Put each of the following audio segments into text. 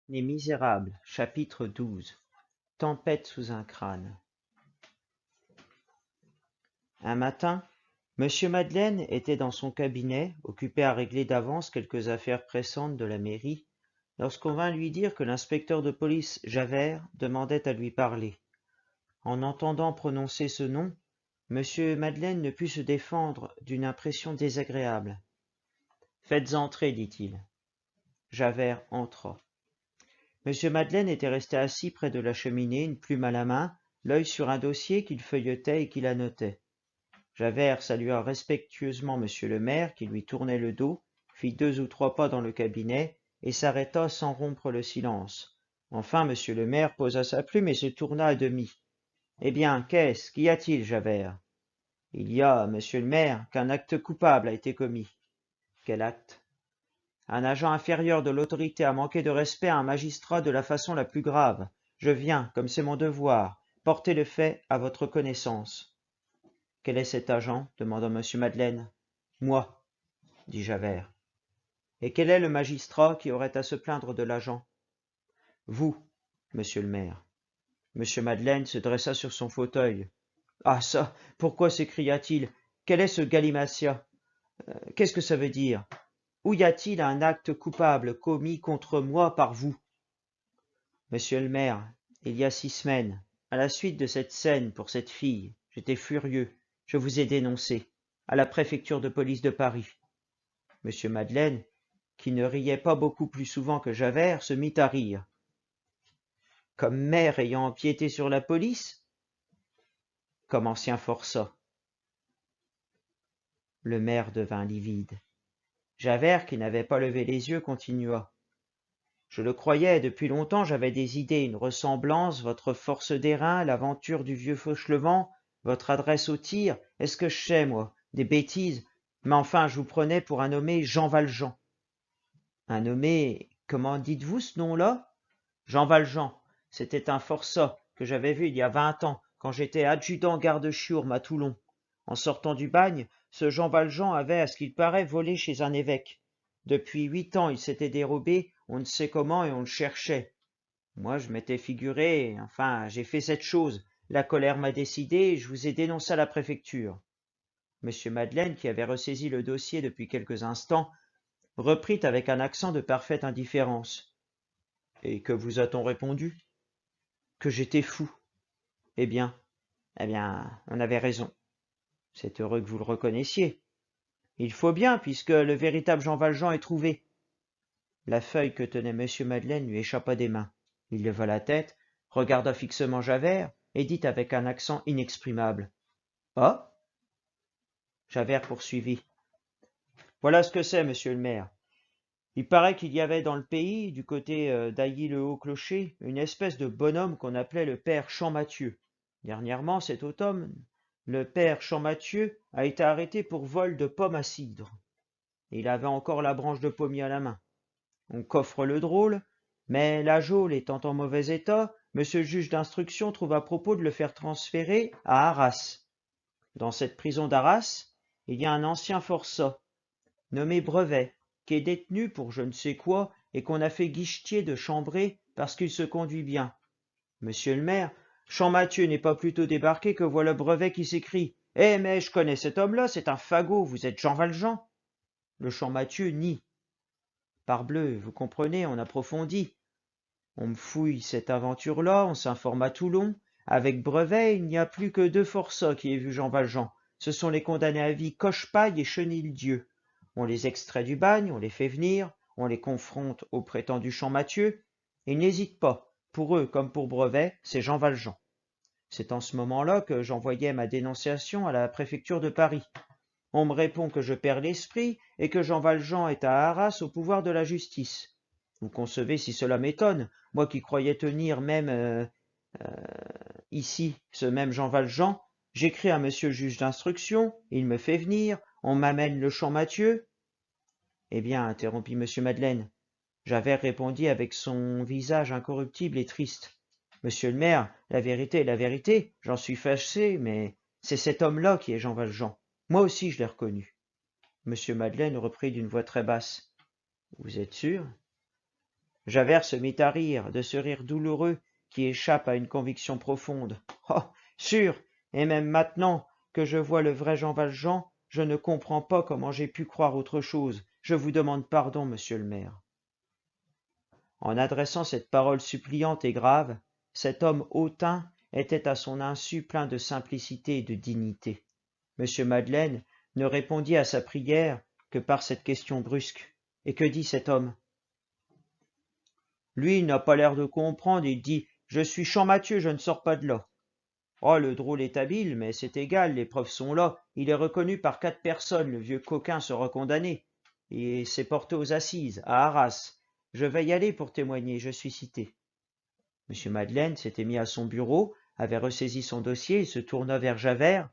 Les Misérables, chapitre 12. Tempête sous un crâne. Un matin, Monsieur Madeleine était dans son cabinet, occupé à régler d'avance quelques affaires pressantes de la mairie, lorsqu'on vint lui dire que l'inspecteur de police Javert demandait à lui parler. En entendant prononcer ce nom, Monsieur Madeleine ne put se défendre d'une impression désagréable. « Faites entrer, dit-il. » Javert entra. Monsieur Madeleine était resté assis près de la cheminée, une plume à la main, l'œil sur un dossier qu'il feuilletait et qu'il annotait. Javert salua respectueusement monsieur le maire, qui lui tournait le dos, fit 2 ou 3 pas dans le cabinet, et s'arrêta sans rompre le silence. Enfin monsieur le maire posa sa plume et se tourna à demi. « Eh bien, qu'est-ce? Qu'y a-t-il, Javert ?» »« Il y a, monsieur le maire, qu'un acte coupable a été commis. » »« Quel acte ? » ?»« Un agent inférieur de l'autorité a manqué de respect à un magistrat de la façon la plus grave. Je viens, comme c'est mon devoir, porter le fait à votre connaissance. » « Quel est cet agent ? » demanda monsieur Madeleine. « Moi, » dit Javert. « Et quel est le magistrat qui aurait à se plaindre de l'agent ? » « Vous, monsieur le maire. » Monsieur Madeleine se dressa sur son fauteuil. « Ah ça, pourquoi s'écria-t-il ? Quel est ce galimatia ? Qu'est-ce que ça veut dire ? Où y a-t-il un acte coupable commis contre moi par vous ? » « Monsieur le maire, il y a 6 semaines, à la suite de cette scène pour cette fille, j'étais furieux. Je vous ai dénoncé à la préfecture de police de Paris. » Monsieur Madeleine, qui ne riait pas beaucoup plus souvent que Javert, se mit à rire. « Comme maire ayant empiété sur la police ? » ?»« Comme ancien forçat. » Le maire devint livide. Javert, qui n'avait pas levé les yeux, continua. « Je le croyais, depuis longtemps j'avais des idées, une ressemblance, votre force d'airain, l'aventure du vieux Fauchelevent, votre adresse au tir, est-ce que je sais, moi, des bêtises, mais enfin je vous prenais pour un nommé Jean Valjean. » »« Un nommé, comment dites-vous ce nom-là ? » ?»« Jean Valjean, c'était un forçat que j'avais vu il y a 20 ans, quand j'étais adjudant garde-chiourme à Toulon. En sortant du bagne, ce Jean Valjean avait, à ce qu'il paraît, volé chez un évêque. Depuis 8 ans, il s'était dérobé, on ne sait comment, et on le cherchait. Moi, je m'étais figuré, enfin, j'ai fait cette chose. La colère m'a décidé, et je vous ai dénoncé à la préfecture. Monsieur Madeleine, qui avait ressaisi le dossier depuis quelques instants, reprit avec un accent de parfaite indifférence. « Et que vous a-t-on répondu ? » ?»« Que j'étais fou. » « Eh bien, on avait raison. C'est heureux que vous le reconnaissiez. Il faut bien, puisque le véritable Jean Valjean est trouvé. » La feuille que tenait monsieur Madeleine lui échappa des mains. Il leva la tête, regarda fixement Javert, et dit avec un accent inexprimable. « Ah ?» Javert poursuivit. « Voilà ce que c'est, monsieur le maire. Il paraît qu'il y avait dans le pays, du côté d'Ailly-le-Haut-Clocher, une espèce de bonhomme qu'on appelait le père Champmathieu. Dernièrement, cet automne, le père Champmathieu a été arrêté pour vol de pommes à cidre. Il avait encore la branche de pommier à la main. On coffre le drôle, mais la geôle étant en mauvais état, monsieur le juge d'instruction trouve à propos de le faire transférer à Arras. Dans cette prison d'Arras, il y a un ancien forçat, nommé Brevet, qui est détenu pour je ne sais quoi et qu'on a fait guichetier de Chambray parce qu'il se conduit bien. Monsieur le maire, Champmathieu n'est pas plutôt débarqué que voilà Brevet qui s'écrie. « Eh, mais je connais cet homme-là, c'est un fagot, vous êtes Jean Valjean !» Le Champmathieu nie. Parbleu, vous comprenez, on approfondit. On me fouille cette aventure-là, on s'informe à Toulon. Avec Brevet, il n'y a plus que 2 forçats qui aient vu Jean Valjean. Ce sont les condamnés à vie Cochepaille et Chenildieu. On les extrait du bagne, on les fait venir, on les confronte au prétendu Champmathieu. Ils n'hésitent pas. Pour eux, comme pour Brevet, c'est Jean Valjean. C'est en ce moment-là que j'envoyais ma dénonciation à la préfecture de Paris. On me répond que je perds l'esprit et que Jean Valjean est à Arras au pouvoir de la justice. Vous concevez si cela m'étonne, moi qui croyais tenir même ici ce même Jean Valjean. J'écris à monsieur le juge d'instruction, il me fait venir, on m'amène le Champmathieu. » « Eh bien, interrompit monsieur Madeleine. Javert répondit avec son visage incorruptible et triste. « Monsieur le maire, la vérité est la vérité, j'en suis fâché, mais c'est cet homme-là qui est Jean Valjean. Moi aussi je l'ai reconnu. » Monsieur Madeleine reprit d'une voix très basse. « Vous êtes sûr ? » Javert se mit à rire, de ce rire douloureux qui échappe à une conviction profonde. Oh, sûr, et même maintenant que je vois le vrai Jean Valjean, je ne comprends pas comment j'ai pu croire autre chose. Je vous demande pardon, monsieur le maire. En adressant cette parole suppliante et grave, cet homme hautain était à son insu plein de simplicité et de dignité. M. Madeleine ne répondit à sa prière que par cette question brusque. Et que dit cet homme? Lui, il n'a pas l'air de comprendre, il dit « Je suis Champmathieu, je ne sors pas de là ». Oh, le drôle est habile, mais c'est égal, les preuves sont là. Il est reconnu par 4 personnes, le vieux coquin sera condamné. Et s'est porté aux assises, à Arras. Je vais y aller pour témoigner, je suis cité. M. Madeleine s'était mis à son bureau, avait ressaisi son dossier, il se tourna vers Javert.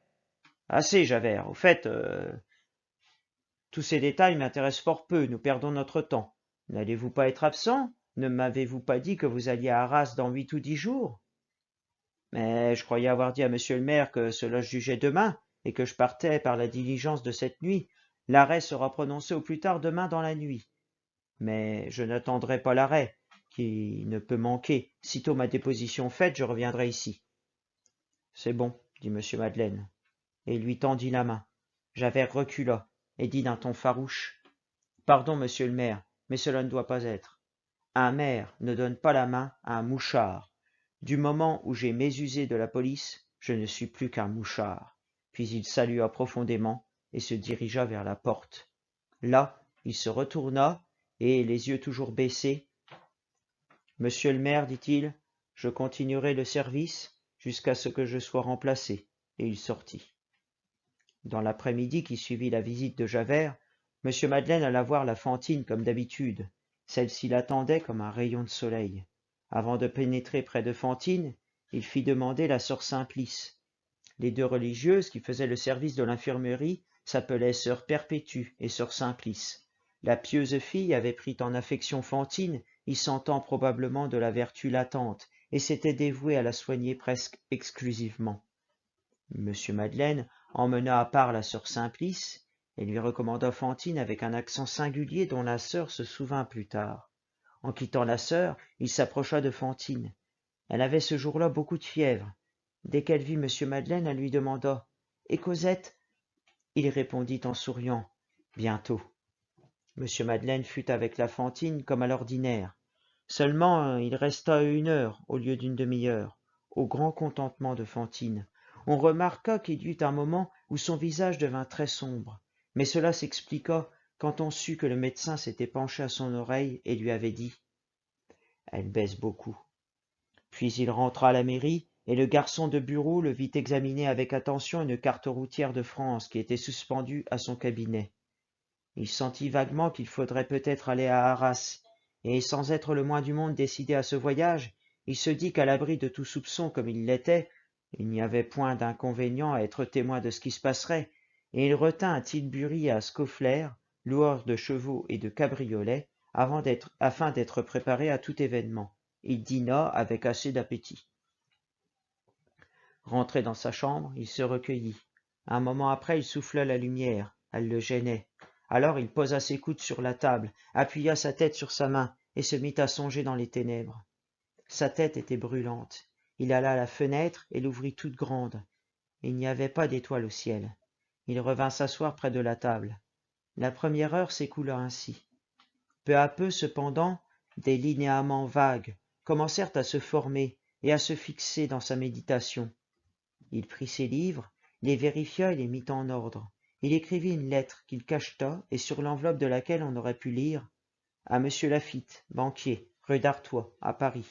Assez, Javert, au fait, tous ces détails m'intéressent fort peu, nous perdons notre temps. N'allez-vous pas être absent? Ne m'avez-vous pas dit que vous alliez à Arras dans 8 ou 10 jours? Mais je croyais avoir dit à monsieur le maire que cela se jugeait demain, et que je partais par la diligence de cette nuit. L'arrêt sera prononcé au plus tard demain dans la nuit. Mais je n'attendrai pas l'arrêt, qui ne peut manquer. Sitôt ma déposition faite, je reviendrai ici. C'est bon, dit monsieur Madeleine, et il lui tendit la main. Javert recula, et dit d'un ton farouche. Pardon, monsieur le maire, mais cela ne doit pas être. Un maire ne donne pas la main à un mouchard. Du moment où j'ai mésusé de la police, je ne suis plus qu'un mouchard. Puis il salua profondément et se dirigea vers la porte. Là, il se retourna et, les yeux toujours baissés, « Monsieur le maire, dit-il, je continuerai le service jusqu'à ce que je sois remplacé. » Et il sortit. Dans l'après-midi qui suivit la visite de Javert, M. Madeleine alla voir la Fantine comme d'habitude. Celle-ci l'attendait comme un rayon de soleil. Avant de pénétrer près de Fantine, il fit demander la sœur Simplice. Les 2 religieuses qui faisaient le service de l'infirmerie s'appelaient sœur Perpétue et sœur Simplice. La pieuse fille avait pris en affection Fantine, y sentant probablement de la vertu latente, et s'était dévouée à la soigner presque exclusivement. M. Madeleine emmena à part la sœur Simplice et lui recommanda Fantine avec un accent singulier dont la sœur se souvint plus tard. En quittant la sœur, il s'approcha de Fantine. Elle avait ce jour-là beaucoup de fièvre. Dès qu'elle vit M. Madeleine, elle lui demanda « Et Cosette ?» Il répondit en souriant « Bientôt. » M. Madeleine fut avec la Fantine comme à l'ordinaire. Seulement, il resta 1 heure au lieu d'1 demi-heure, au grand contentement de Fantine. On remarqua qu'il y eut un moment où son visage devint très sombre, mais cela s'expliqua quand on sut que le médecin s'était penché à son oreille et lui avait dit « Elle baisse beaucoup ». Puis il rentra à la mairie, et le garçon de bureau le vit examiner avec attention une carte routière de France qui était suspendue à son cabinet. Il sentit vaguement qu'il faudrait peut-être aller à Arras, et sans être le moins du monde décidé à ce voyage, il se dit qu'à l'abri de tout soupçon comme il l'était, il n'y avait point d'inconvénient à être témoin de ce qui se passerait, et il retint à Tilbury et à Scaufflaire, loueurs de chevaux et de cabriolets, afin d'être préparé à tout événement. Il dîna avec assez d'appétit. Rentré dans sa chambre, il se recueillit. Un moment après, il souffla la lumière. Elle le gênait. Alors il posa ses coudes sur la table, appuya sa tête sur sa main et se mit à songer dans les ténèbres. Sa tête était brûlante. Il alla à la fenêtre et l'ouvrit toute grande. Il n'y avait pas d'étoile au ciel. Il revint s'asseoir près de la table. La première heure s'écoula ainsi. Peu à peu, cependant, des linéaments vagues commencèrent à se former et à se fixer dans sa méditation. Il prit ses livres, les vérifia et les mit en ordre. Il écrivit une lettre qu'il cacheta et sur l'enveloppe de laquelle on aurait pu lire « À Monsieur Laffitte, banquier, rue d'Artois, à Paris ».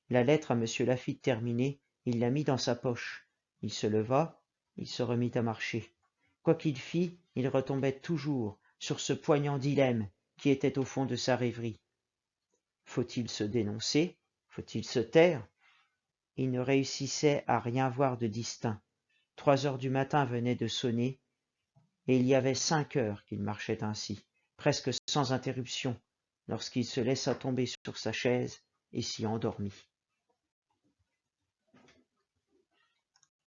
La lettre à Monsieur Laffitte terminée, il la mit dans sa poche. Il se leva, il se remit à marcher. Quoi qu'il fît, il retombait toujours sur ce poignant dilemme qui était au fond de sa rêverie. Faut-il se dénoncer? Faut-il se taire? Il ne réussissait à rien voir de distinct. 3 heures du matin venaient de sonner, et il y avait 5 heures qu'il marchait ainsi, presque sans interruption, lorsqu'il se laissa tomber sur sa chaise et s'y endormit.